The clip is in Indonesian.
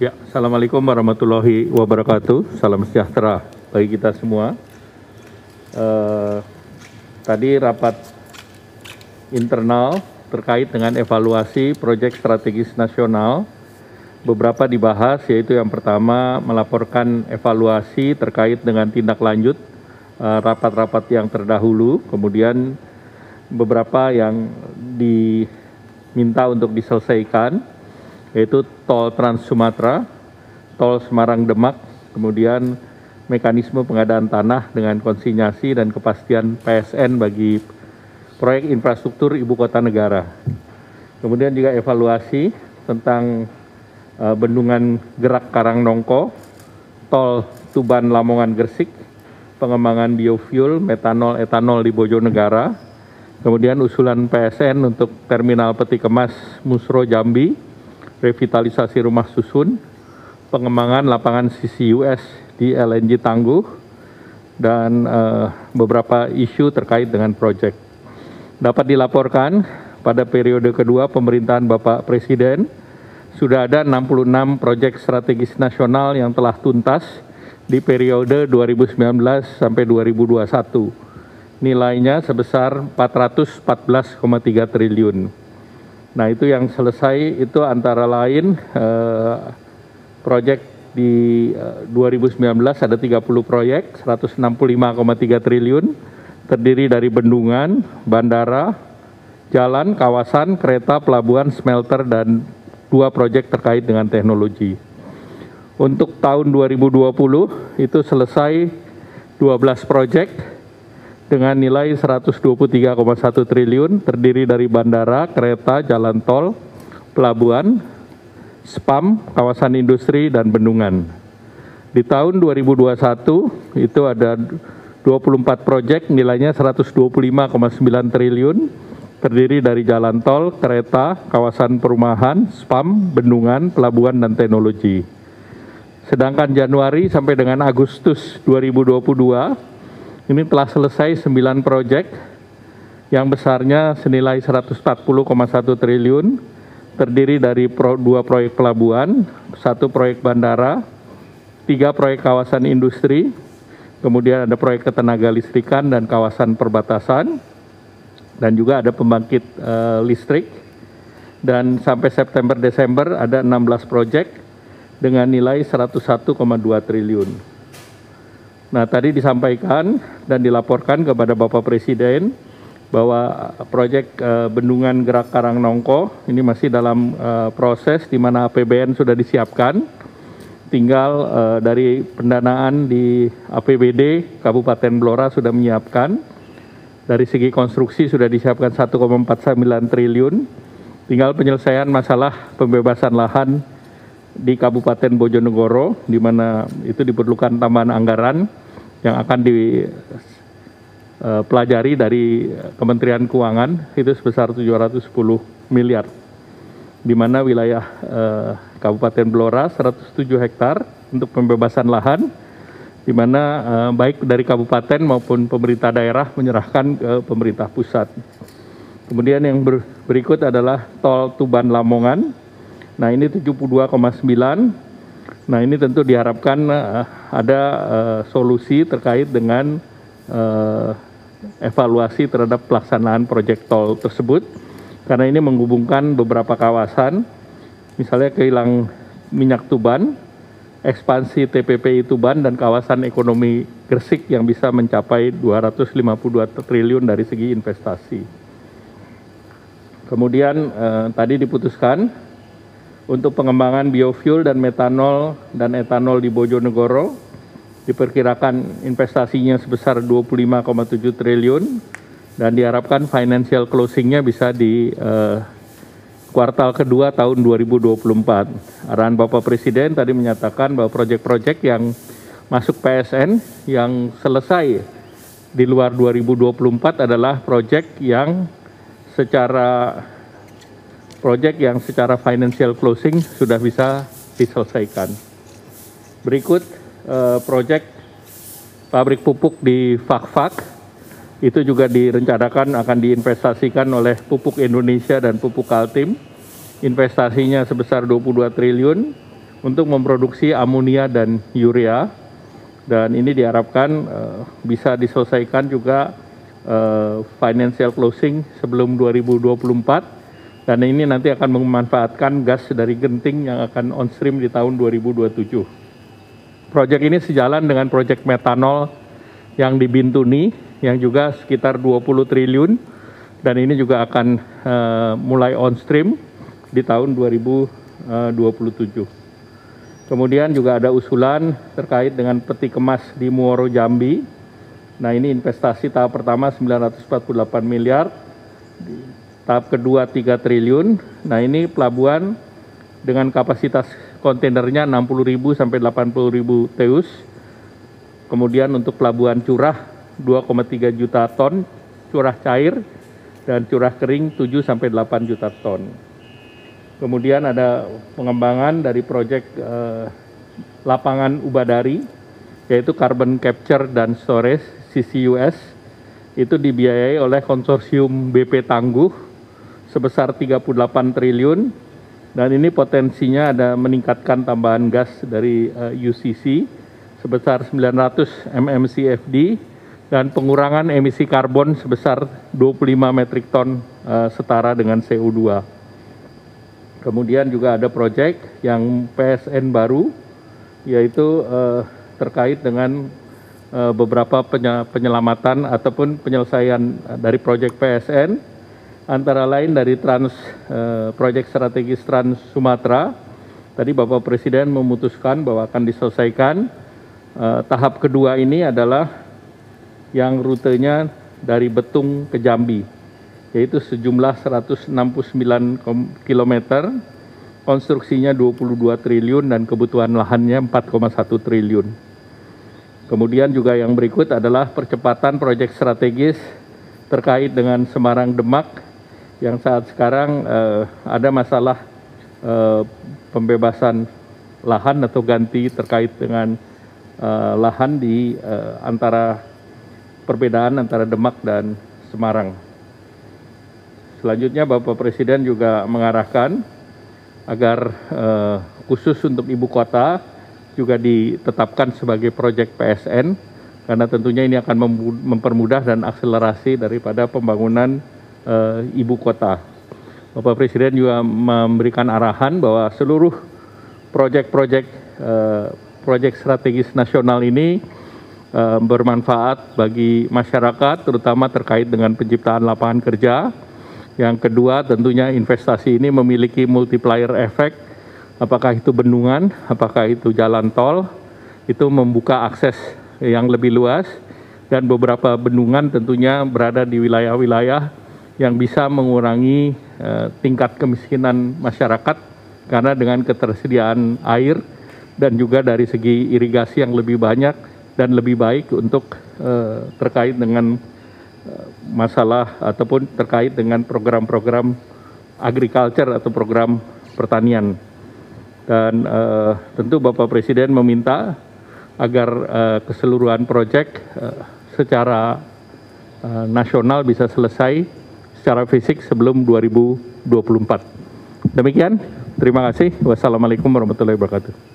Ya, Assalamualaikum warahmatullahi wabarakatuh. Salam sejahtera bagi kita semua. Tadi rapat internal terkait dengan evaluasi proyek strategis nasional, beberapa dibahas, yaitu yang pertama melaporkan evaluasi terkait dengan tindak lanjut rapat-rapat yang terdahulu, kemudian beberapa yang diminta untuk diselesaikan, yaitu tol Trans Sumatera, tol Semarang Demak, kemudian mekanisme pengadaan tanah dengan konsinyasi dan kepastian PSN bagi proyek infrastruktur ibu kota negara. Kemudian juga evaluasi tentang bendungan Gerak Karangnongko, tol Tuban Lamongan Gresik, pengembangan biofuel, metanol, etanol di Bojonegara, kemudian usulan PSN untuk terminal peti kemas Musro Jambi, revitalisasi rumah susun, pengembangan lapangan CCUS di LNG Tangguh, dan beberapa isu terkait dengan proyek. Dapat dilaporkan pada periode kedua pemerintahan Bapak Presiden, sudah ada 66 proyek strategis nasional yang telah tuntas di periode 2019 sampai 2021. Nilainya sebesar 414,3 triliun. Nah, itu yang selesai itu antara lain proyek di 2019 ada 30 proyek, 165,3 triliun, terdiri dari bendungan, bandara, jalan, kawasan, kereta, pelabuhan, smelter, dan 2 proyek terkait dengan teknologi. Untuk tahun 2020 itu selesai 12 proyek dengan nilai 123,1 triliun, terdiri dari bandara, kereta, jalan tol, pelabuhan, spam, kawasan industri, dan bendungan. Di tahun 2021 itu ada 24 proyek nilainya 125,9 triliun, terdiri dari jalan tol, kereta, kawasan perumahan, spam, bendungan, pelabuhan, dan teknologi. Sedangkan Januari sampai dengan Agustus 2022, ini telah selesai 9 proyek yang besarnya senilai 140,1 triliun, terdiri dari 2 proyek pelabuhan, 1 proyek bandara, 3 proyek kawasan industri, kemudian ada proyek ketenaga listrikan dan kawasan perbatasan, dan juga ada pembangkit listrik. Dan sampai September-Desember ada 16 proyek dengan nilai 101,2 triliun. Nah, tadi disampaikan dan dilaporkan kepada Bapak Presiden bahwa proyek bendungan Gerak Karangnongko ini masih dalam proses di mana APBN sudah disiapkan. Tinggal dari pendanaan di APBD Kabupaten Blora sudah menyiapkan. Dari segi konstruksi sudah disiapkan 1,49 triliun. Tinggal penyelesaian masalah pembebasan lahan di Kabupaten Bojonegoro, di mana itu diperlukan tambahan anggaran yang akan dipelajari dari Kementerian Keuangan, itu sebesar 710 miliar, di mana wilayah Kabupaten Blora 107 hektar untuk pembebasan lahan, di mana baik dari kabupaten maupun pemerintah daerah menyerahkan ke pemerintah pusat. Kemudian yang berikut adalah tol Tuban Lamongan. Nah, ini 72,9. Nah, ini tentu diharapkan ada solusi terkait dengan evaluasi terhadap pelaksanaan proyek tol tersebut, karena ini menghubungkan beberapa kawasan, misalnya kilang minyak Tuban, ekspansi TPPI Tuban, dan kawasan ekonomi Gresik yang bisa mencapai 252 triliun dari segi investasi. Kemudian tadi diputuskan untuk pengembangan biofuel dan metanol dan etanol di Bojonegoro, diperkirakan investasinya sebesar 25,7 triliun dan diharapkan financial closing-nya bisa di kuartal kedua tahun 2024. Arahan Bapak Presiden tadi menyatakan bahwa proyek-proyek yang masuk PSN yang selesai di luar 2024 adalah proyek yang secara financial closing sudah bisa diselesaikan. Berikut proyek pabrik pupuk di Fak-Fak, itu juga direncanakan akan diinvestasikan oleh Pupuk Indonesia dan Pupuk Kaltim. Investasinya sebesar 22 triliun, untuk memproduksi amonia dan urea, dan ini diharapkan bisa diselesaikan juga financial closing sebelum 2024, dan ini nanti akan memanfaatkan gas dari Genting yang akan on stream di tahun 2027. Proyek ini sejalan dengan proyek metanol yang di Bintuni yang juga sekitar 20 triliun, dan ini juga akan mulai on stream di tahun 2027. Kemudian juga ada usulan terkait dengan peti kemas di Muaro Jambi. Nah, ini investasi tahap pertama 948 miliar, tahap kedua 3 triliun. Nah, ini pelabuhan dengan kapasitas kontainernya 60.000 sampai 80.000 TEUs. Kemudian untuk pelabuhan curah 2,3 juta ton curah cair, dan curah kering 7 sampai 8 juta ton. Kemudian ada pengembangan dari proyek lapangan Ubadari, yaitu Carbon Capture dan Storage CCUS. Itu dibiayai oleh konsorsium BP Tangguh sebesar 38 triliun. Dan ini potensinya ada meningkatkan tambahan gas dari UCC sebesar 900 mmCFD dan pengurangan emisi karbon sebesar 25 metrik ton setara dengan CO2. Kemudian juga ada proyek yang PSN baru, yaitu terkait dengan beberapa penyelamatan ataupun penyelesaian dari proyek PSN, antara lain dari proyek strategis Trans Sumatera. Tadi Bapak Presiden memutuskan bahwa akan diselesaikan. Tahap kedua ini adalah yang rutenya dari Betung ke Jambi, yaitu sejumlah 169 km, konstruksinya 22 triliun dan kebutuhan lahannya 4,1 triliun. Kemudian juga yang berikut adalah percepatan proyek strategis terkait dengan Semarang Demak, yang saat sekarang ada masalah pembebasan lahan atau ganti terkait dengan lahan di perbedaan antara Demak dan Semarang. Selanjutnya Bapak Presiden juga mengarahkan agar khusus untuk ibu kota juga ditetapkan sebagai proyek PSN, karena tentunya ini akan mempermudah dan akselerasi daripada pembangunan ibu kota. Bapak Presiden juga memberikan arahan bahwa seluruh proyek strategis nasional ini bermanfaat bagi masyarakat, terutama terkait dengan penciptaan lapangan kerja. Yang kedua, tentunya investasi ini memiliki multiplier effect, apakah itu bendungan, apakah itu jalan tol, itu membuka akses yang lebih luas, dan beberapa bendungan tentunya berada di wilayah-wilayah yang bisa mengurangi tingkat kemiskinan masyarakat, karena dengan ketersediaan air dan juga dari segi irigasi yang lebih banyak dan lebih baik untuk terkait dengan masalah ataupun terkait dengan program-program agriculture atau program pertanian. Dan tentu Bapak Presiden meminta agar keseluruhan proyek secara nasional bisa selesai secara fisik sebelum 2024. Demikian, terima kasih. Wassalamualaikum warahmatullahi wabarakatuh.